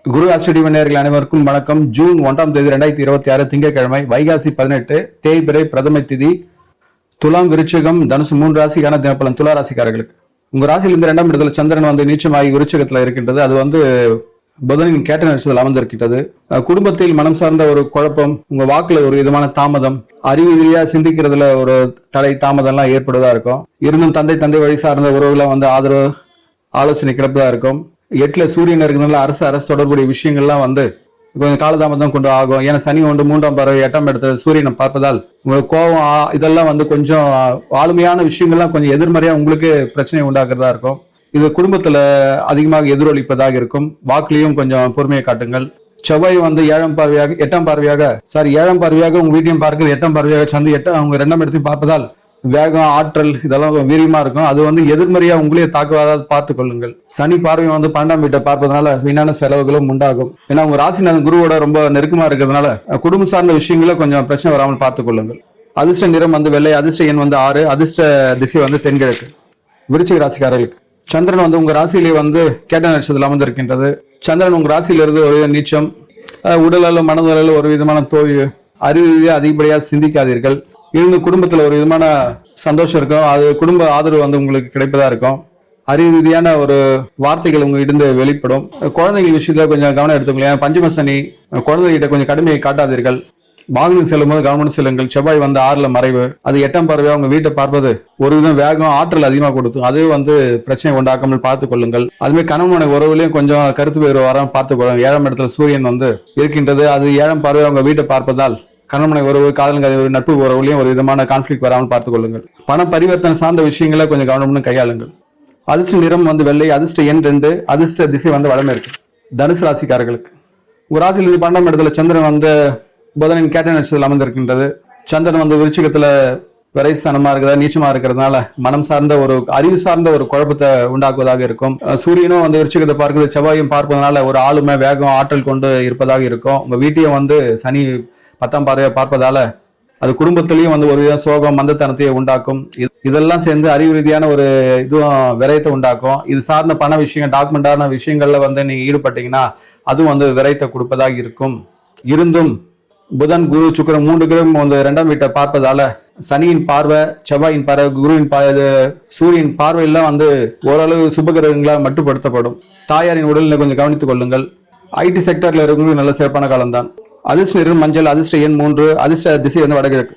குரு ஆஸ்ட்ரேலிய நேயர்கள் அனைவருக்கும் வணக்கம். ஜூன் 1 2026 திங்கட்கிழமை, வைகாசி 18, தேய்பிறை பிரதம திதி. துலாம், விருச்சிகம், தனுசு 3 ராசிக்கான தினப்பலன். துலா ராசிக்காரர்களுக்கு உங்க ராசியில் இந்த 2ஆம் இடத்துல சந்திரன் நீச்சமாகி விருச்சிகத்துல இருக்கின்றது. அது புதனின் கேட்ட நட்சத்திரத்தில் அமர்ந்திருக்கின்றது. குடும்பத்தில் மனம் சார்ந்த ஒரு குழப்பம், உங்க வாக்குல ஒரு விதமான தாமதம், அறிவு ரீதியா சிந்திக்கிறதுல ஒரு தடை தாமதம் எல்லாம் ஏற்படுவதா இருக்கும். இருந்தும் தந்தை வழி சார்ந்த உறவுகளை ஆதரவு ஆலோசனை கிடைப்பதா இருக்கும். 8ல சூரியன் இருக்கிறதுனால அரசு தொடர்புடைய விஷயங்கள்லாம் கொஞ்சம் காலதாமதம் கொண்டு ஆகும். ஏன்னா சனி 3ஆம் பார்வை 8ஆம் இடத்துல சூரியனை பார்ப்பதால் உங்களுக்கு கோபம் இதெல்லாம் கொஞ்சம் ஆளுமையான விஷயங்கள்லாம் கொஞ்சம் எதிர்மறையா உங்களுக்கு பிரச்சனை உண்டாக்குறதா இருக்கும். இது குடும்பத்துல அதிகமாக எதிரொலிப்பதாக இருக்கும். வாக்குலையும் கொஞ்சம் பொறுமையை காட்டுங்கள். செவ்வாய் 7ஆம் பார்வையாக உங்க வீட்டையும் பார்க்குது. 8ஆம் பார்வையாக சந்தை அவங்க 2ஆம் இடத்தையும் பார்ப்பதால் வேகம், ஆற்றல் இதெல்லாம் வீரியமா இருக்கும். அது எதிர்மறையா உங்களே தாக்குவதாக பார்த்து கொள்ளுங்கள். சனி பார்வை 12ஆம் வீட்டை பார்ப்பதனால வீணான செலவுகளும் உண்டாகும். ஏன்னா உங்க ராசிநாதன் குருவோட ரொம்ப நெருக்கமா இருக்கிறதுனால குடும்ப சார்ந்த விஷயங்கள கொஞ்சம் பிரச்சனை வராமல் பார்த்துக் கொள்ளுங்கள். அதிர்ஷ்ட நிறம் வெள்ளை, அதிர்ஷ்ட எண் 6, அதிர்ஷ்ட திசை தென்கிழக்கு. விருச்சிக ராசிக்காரர்களுக்கு சந்திரன் உங்க ராசியிலே கேட்ட நட்சத்திரத்தில் அமர்ந்திருக்கின்றது. சந்திரன் உங்க ராசியிலிருந்து ஒரு நீச்சம், உடலாலும் மனதளவில் ஒரு விதமான தோல்வி, அறிவு ரீதியாக அதிகப்படியாக சிந்திக்காதீர்கள். இருந்து குடும்பத்துல ஒரு விதமான சந்தோஷம் இருக்கும். அது குடும்ப ஆதரவு உங்களுக்கு கிடைப்பதா இருக்கும். அறிவு ரீதியான ஒரு வார்த்தைகள் உங்க இருந்து வெளிப்படும். குழந்தைகள் விஷயத்துல கொஞ்சம் கவனம் எடுத்துக்கொள்ளுங்க. பஞ்சம சனி, குழந்தைகிட்ட கொஞ்சம் கடுமையை காட்டாதீர்கள். வாகனம் செல்லும் போது கவனம் செல்லுங்கள். செவ்வாய் 6ல மறைவு, அது 8ஆம் பார்வையா உங்க வீட்டை பார்ப்பது ஒரு விதம் வேகம், ஆற்றல் அதிகமாக கொடுக்கும். அது பிரச்சனை உண்டாக்காமல் பார்த்துக் கொள்ளுங்கள். அதுமாதிரி கணவனுடைய உறவுலையும் கொஞ்சம் கருத்து வேறு வராமல் பார்த்துக் கொள்ளுங்கள். 7ஆம் இடத்துல சூரியன் இருக்கின்றது. அது 7ஆம் பார்வையா உங்க வீட்டை பார்ப்பதால் கணவனை உறவு, காதல் ஒரு நட்பு உறவுலையும் ஒரு விதமான கான்ஃபிளிக் வராமல் பார்த்துக் கொள்ளுங்கள். பண பரிவர்த்தனை சார்ந்த விஷயங்களை கொஞ்சம் கவனம்னு கையாளுங்கள். அதிர்ஷ்ட நிறம் வெள்ளை, அதிர்ஷ்ட எண் 2, அதிர்ஷ்ட திசை வடமேற்கு. தனுசு ராசிக்காரர்களுக்கு ஒரு ராசியில் 12ஆம் இடத்துல சந்திரன் புதனின் கேட்ட நட்சத்திரத்தில் அமர்ந்திருக்கின்றது. சந்திரன் விருச்சிகத்துல விரைஸ்தானமா இருக்கிறதா, நீச்சமா இருக்கிறதுனால மனம் சார்ந்த ஒரு அறிவு சார்ந்த ஒரு குழப்பத்தை உண்டாக்குவதாக இருக்கும். சூரியனும் விருச்சிகத்தை பார்க்குது, செவ்வாயும் பார்ப்பதனால ஒரு ஆளுமை, வேகம், ஆற்றல் கொண்டு இருப்பதாக இருக்கும். உங்க வீட்டையும் சனி 10ஆம் பார்வையை பார்ப்பதால அது குடும்பத்திலையும் ஒரு சோகம், மந்தத்தனத்தையே உண்டாக்கும். இதெல்லாம் சேர்ந்து அறிவு ரீதியான ஒரு இதுவும் விரயத்தை உண்டாக்கும். இது சார்ந்த பண விஷயம், டாக்குமெண்டான விஷயங்கள்ல நீங்க ஈடுபட்டீங்கன்னா அதுவும் விரயத்தை கொடுப்பதாக இருக்கும். இருந்தும் புதன், குரு, சுக்கிரன் 3 கிரகம் 2ஆம் வீட்டை பார்ப்பதால சனியின் பார்வை, செவ்வாயின் பார்வை, குருவின் பார்வை, சூரியன் பார்வையெல்லாம் ஓரளவு சுபகிரகங்களால் மட்டுப்படுத்தப்படும். தாயாரின் உடல்நிலை கொஞ்சம் கவனித்துக் கொள்ளுங்கள். ஐடி செக்டர்ல இருக்கிறவங்களுக்கு நல்ல சிறப்பான காலம்தான். அதிர்ஷ்ட நிறம் மஞ்சள், அதிர்ஷ்ட எண் 3, அதிர்ஷ்ட திசை வடகிழக்கு.